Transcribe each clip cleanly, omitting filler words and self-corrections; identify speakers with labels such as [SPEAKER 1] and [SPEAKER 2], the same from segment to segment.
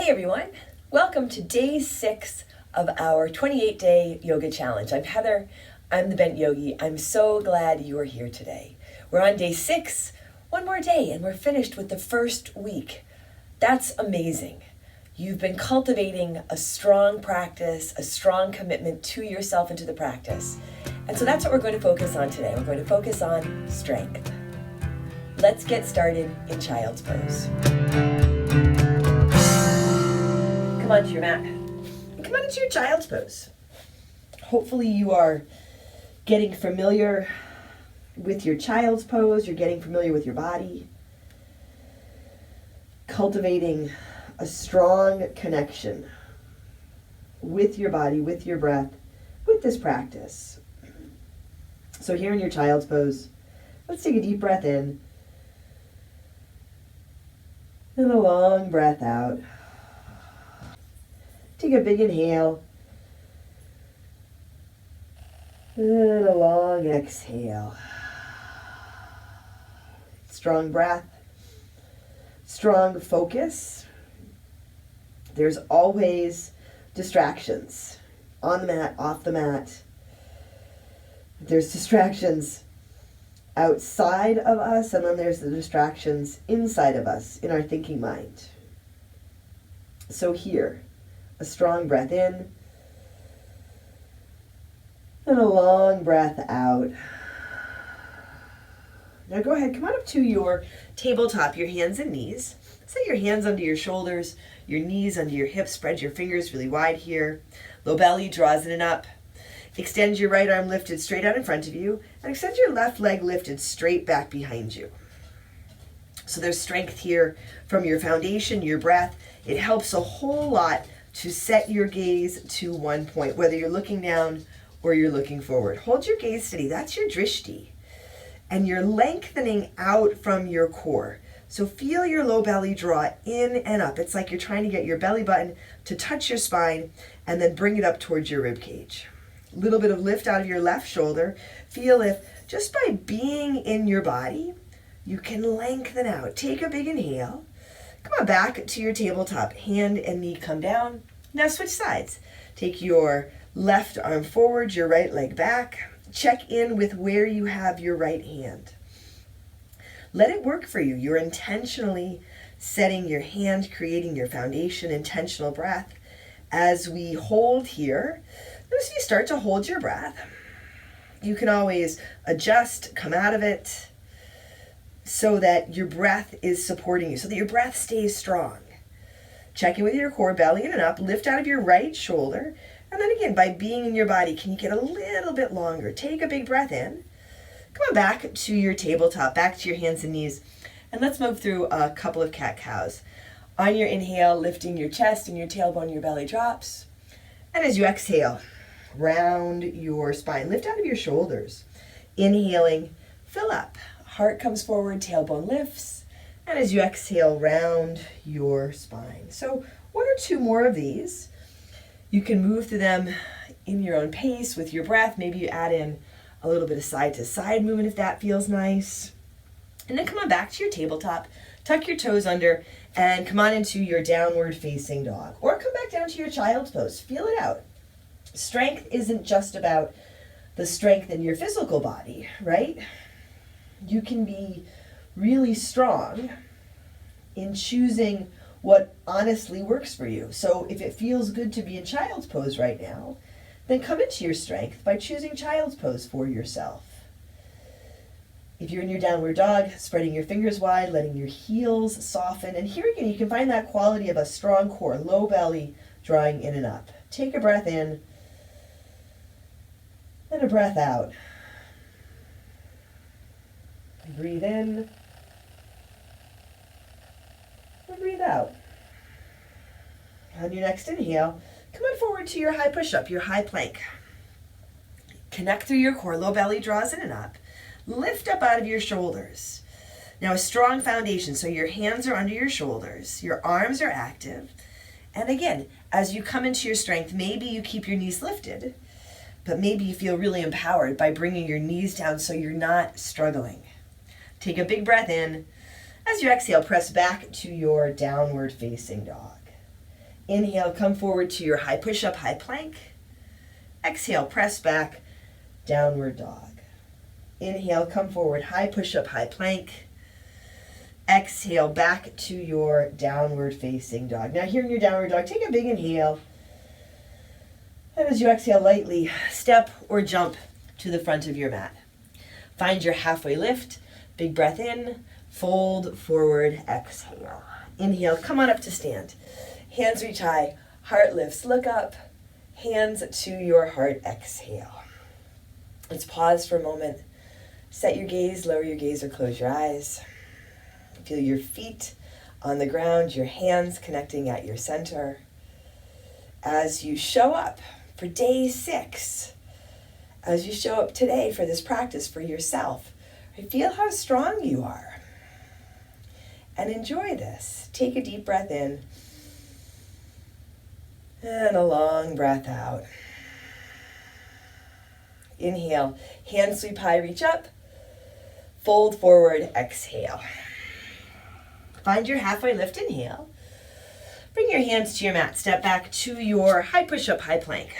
[SPEAKER 1] Hey everyone, welcome to day 6 of our 28-day yoga challenge. I'm Heather, I'm the Bent Yogi. I'm so glad you are here today. We're on day 6, one more day, and we're finished with the first week. That's amazing. You've been cultivating a strong practice, a strong commitment to yourself and to the practice. And so that's what we're going to focus on today. We're going to focus on strength. Let's get started in child's pose. Come onto your mat. Come on into your child's pose. Hopefully you are getting familiar with your child's pose. You're getting familiar with your body. Cultivating a strong connection with your body, with your breath, with this practice. So here in your child's pose, let's take a deep breath in and a long breath out. Take a big inhale and a long exhale. Strong breath, strong focus. There's always distractions on the mat, off the mat. There's distractions outside of us, and then there's the distractions inside of us in our thinking mind. So here, a strong breath in and a long breath out. Now go ahead, come on up to your tabletop, your hands and knees. Set your hands under your shoulders, your knees under your hips. Spread your fingers really wide here. Low belly draws in and up. Extend your right arm lifted straight out in front of you, and extend your left leg lifted straight back behind you. So there's strength here from your foundation, your breath. It helps a whole lot to set your gaze to one point, whether you're looking down or you're looking forward. Hold your gaze steady. That's your drishti. And you're lengthening out from your core. So feel your low belly draw in and up. It's like you're trying to get your belly button to touch your spine and then bring it up towards your rib cage. A little bit of lift out of your left shoulder. Feel if just by being in your body, you can lengthen out. Take a big inhale. Come on back to your tabletop. Hand and knee come down. Now switch sides. Take your left arm forward, your right leg back. Check in with where you have your right hand. Let it work for you. You're intentionally setting your hand, creating your foundation, intentional breath. As we hold here, notice you start to hold your breath. You can always adjust, come out of it, so that your breath is supporting you, so that your breath stays strong. Check in with your core, belly in and up, lift out of your right shoulder, and then again, by being in your body, can you get a little bit longer? Take a big breath in. Come on back to your tabletop, back to your hands and knees, and let's move through a couple of cat-cows. On your inhale, lifting your chest and your tailbone, your belly drops. And as you exhale, round your spine, lift out of your shoulders. Inhaling, fill up. Heart comes forward, tailbone lifts, and as you exhale, round your spine. So 1 or 2 more of these. You can move through them in your own pace with your breath. Maybe you add in a little bit of side-to-side movement if that feels nice. And then come on back to your tabletop, tuck your toes under, and come on into your downward facing dog. Or come back down to your child's pose. Feel it out. Strength isn't just about the strength in your physical body, right? You can be really strong in choosing what honestly works for you. So if it feels good to be in child's pose right now, then come into your strength by choosing child's pose for yourself. If you're in your downward dog, spreading your fingers wide, letting your heels soften. And here again, you can find that quality of a strong core, low belly, drawing in and up. Take a breath in and a breath out. Breathe in and breathe out. On your next inhale, come on forward to your high push-up, your high plank. Connect through your core, low belly draws in and up. Lift up out of your shoulders. Now a strong foundation, so your hands are under your shoulders, your arms are active. And again, as you come into your strength, maybe you keep your knees lifted, but maybe you feel really empowered by bringing your knees down so you're not struggling. Take a big breath in. As you exhale, press back to your downward facing dog. Inhale, come forward to your high push-up, high plank. Exhale, press back, downward dog. Inhale, come forward, high push-up, high plank. Exhale, back to your downward facing dog. Now here in your downward dog, take a big inhale. And as you exhale, lightly step or jump to the front of your mat. Find your halfway lift, big breath in, fold forward, exhale. Inhale, come on up to stand. Hands reach high, heart lifts, look up, hands to your heart, exhale. Let's pause for a moment. Set your gaze, lower your gaze or close your eyes. Feel your feet on the ground, your hands connecting at your center. As you show up for day 6, as you show up today for this practice for yourself, feel how strong you are. And enjoy this. Take a deep breath in and a long breath out. Inhale, hands sweep high, reach up, fold forward, exhale. Find your halfway lift, inhale. Bring your hands to your mat, step back to your high push-up, high plank.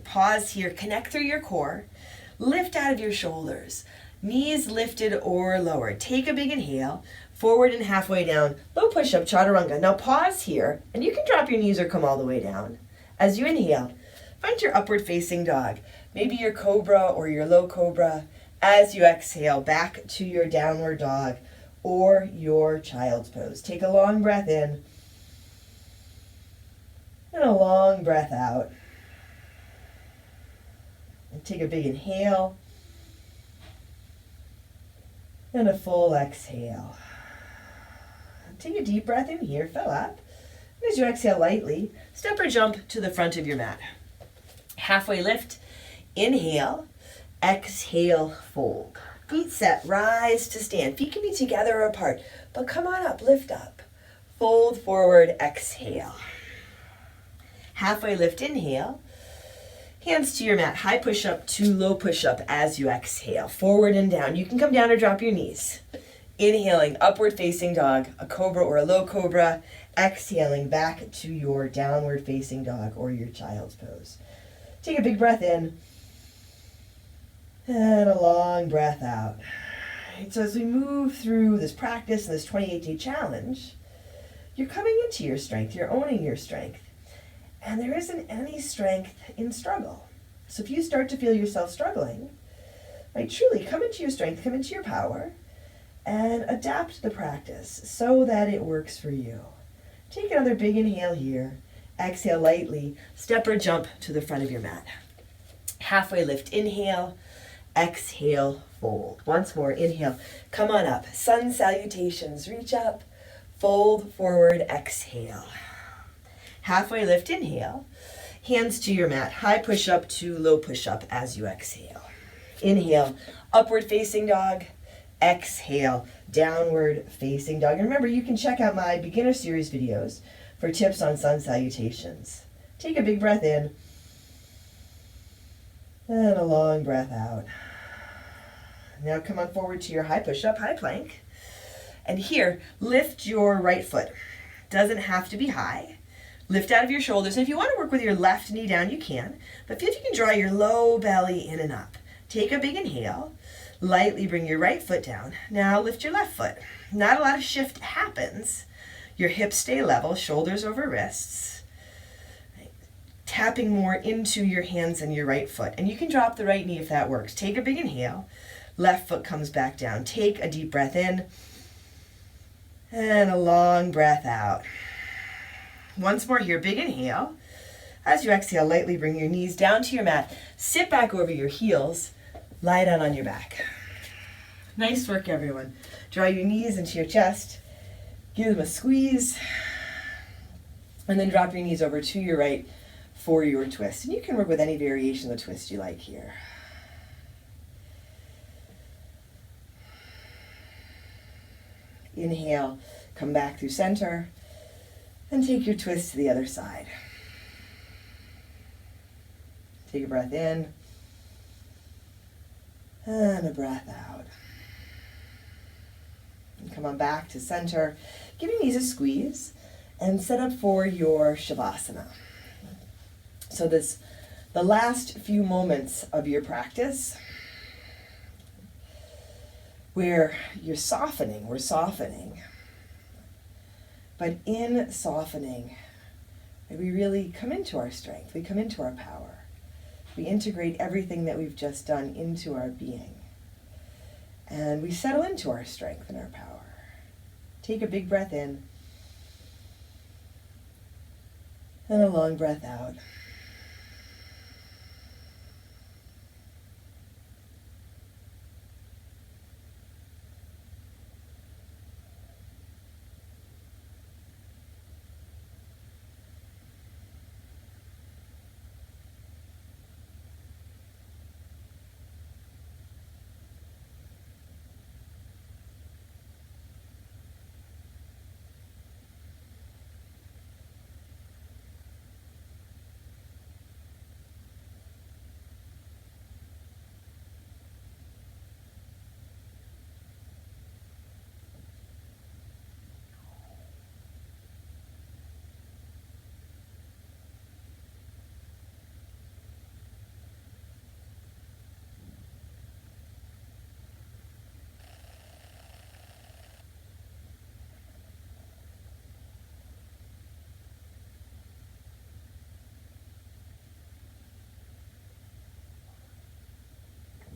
[SPEAKER 1] Pause here, connect through your core, lift out of your shoulders, knees lifted or lowered. Take a big inhale, forward and halfway down, low push-up, chaturanga. Now pause here, and you can drop your knees or come all the way down. As you inhale, find your upward facing dog, maybe your cobra or your low cobra. As you exhale, back to your downward dog or your child's pose. Take a long breath in and a long breath out. And take a big inhale and a full exhale. Take a deep breath in here, fill up. And as you exhale lightly, step or jump to the front of your mat. Halfway lift, inhale, exhale, fold. Feet set, rise to stand. Feet can be together or apart, but come on up, lift up. Fold forward, exhale. Halfway lift, inhale. Hands to your mat, high push-up to low push-up as you exhale. Forward and down. You can come down or drop your knees. Inhaling, upward facing dog, a cobra or a low cobra. Exhaling, back to your downward facing dog or your child's pose. Take a big breath in and a long breath out. And so as we move through this practice and this 28-day challenge, you're coming into your strength, you're owning your strength. And there isn't any strength in struggle. So if you start to feel yourself struggling, right, truly come into your strength, come into your power, and adapt the practice so that it works for you. Take another big inhale here. Exhale lightly, step or jump to the front of your mat. Halfway lift, inhale, exhale, fold. Once more, inhale, come on up. Sun salutations, reach up, fold forward, exhale. Halfway lift, inhale, hands to your mat, high push-up to low push-up as you exhale. Inhale, upward facing dog, exhale, downward facing dog. And remember, you can check out my beginner series videos for tips on sun salutations. Take a big breath in and a long breath out. Now come on forward to your high push-up, high plank. And here, lift your right foot. Doesn't have to be high. Lift out of your shoulders. And if you want to work with your left knee down, you can. But see if you can draw your low belly in and up. Take a big inhale. Lightly bring your right foot down. Now lift your left foot. Not a lot of shift happens. Your hips stay level, shoulders over wrists. Right. Tapping more into your hands and your right foot. And you can drop the right knee if that works. Take a big inhale. Left foot comes back down. Take a deep breath in. And a long breath out. Once more here, big inhale. As you exhale, lightly bring your knees down to your mat. Sit back over your heels. Lie down on your back. Nice work, everyone. Draw your knees into your chest. Give them a squeeze. And then drop your knees over to your right for your twist. And you can work with any variation of the twist you like here. Inhale, come back through center. And take your twist to the other side. Take a breath in. And a breath out. And come on back to center. Give your knees a squeeze. and set up for your Shavasana. So the last few moments of your practice where we're softening. But in softening, we really come into our strength, we come into our power. We integrate everything that we've just done into our being. And we settle into our strength and our power. Take a big breath in and a long breath out.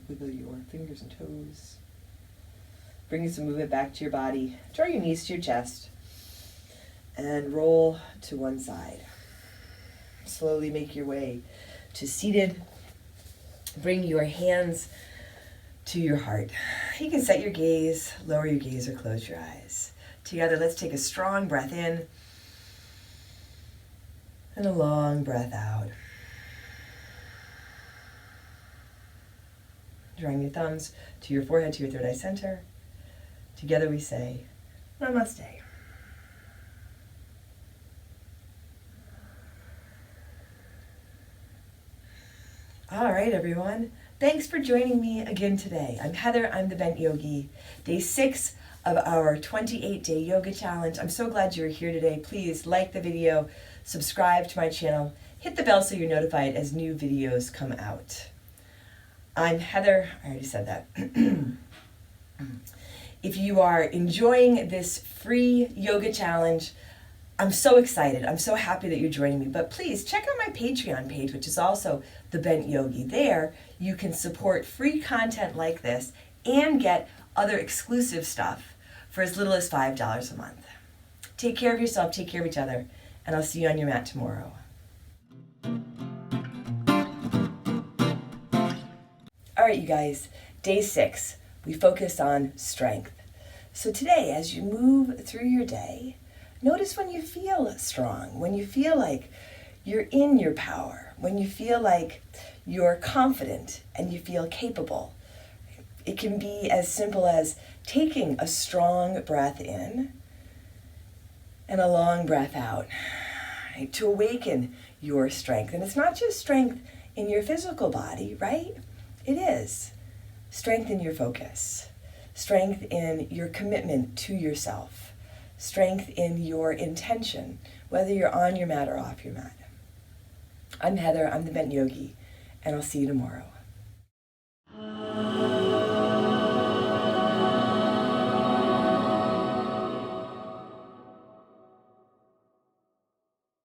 [SPEAKER 1] Wiggle your fingers and toes. Bring some movement back to your body. Draw your knees to your chest and roll to one side. Slowly make your way to seated. Bring your hands to your heart. You can set your gaze, lower your gaze, or close your eyes. Together, let's take a strong breath in and a long breath out. Drawing your thumbs to your forehead, to your third eye center. Together we say, Namaste. All right, everyone. Thanks for joining me again today. I'm Heather, I'm the Bent Yogi. Day 6 of our 28-day yoga challenge. I'm so glad you're here today. Please like the video, subscribe to my channel, hit the bell so you're notified as new videos come out. I'm Heather, I already said that. If you are enjoying this free yoga challenge, I'm so excited. I'm so happy that you're joining me. But please check out my Patreon page, which is also the Bent Yogi. There, you can support free content like this and get other exclusive stuff for as little as $5 a month. Take care of yourself, take care of each other, and I'll see you on your mat tomorrow. All right, you guys, day 6, we focus on strength. So today, as you move through your day, notice when you feel strong, when you feel like you're in your power, when you feel like you're confident and you feel capable. It can be as simple as taking a strong breath in and a long breath out, right, to awaken your strength. And it's not just strength in your physical body, right? It is. Strength in your focus, strength in your commitment to yourself, strength in your intention, whether you're on your mat or off your mat. I'm Heather, I'm the Bent Yogi, and I'll see you tomorrow.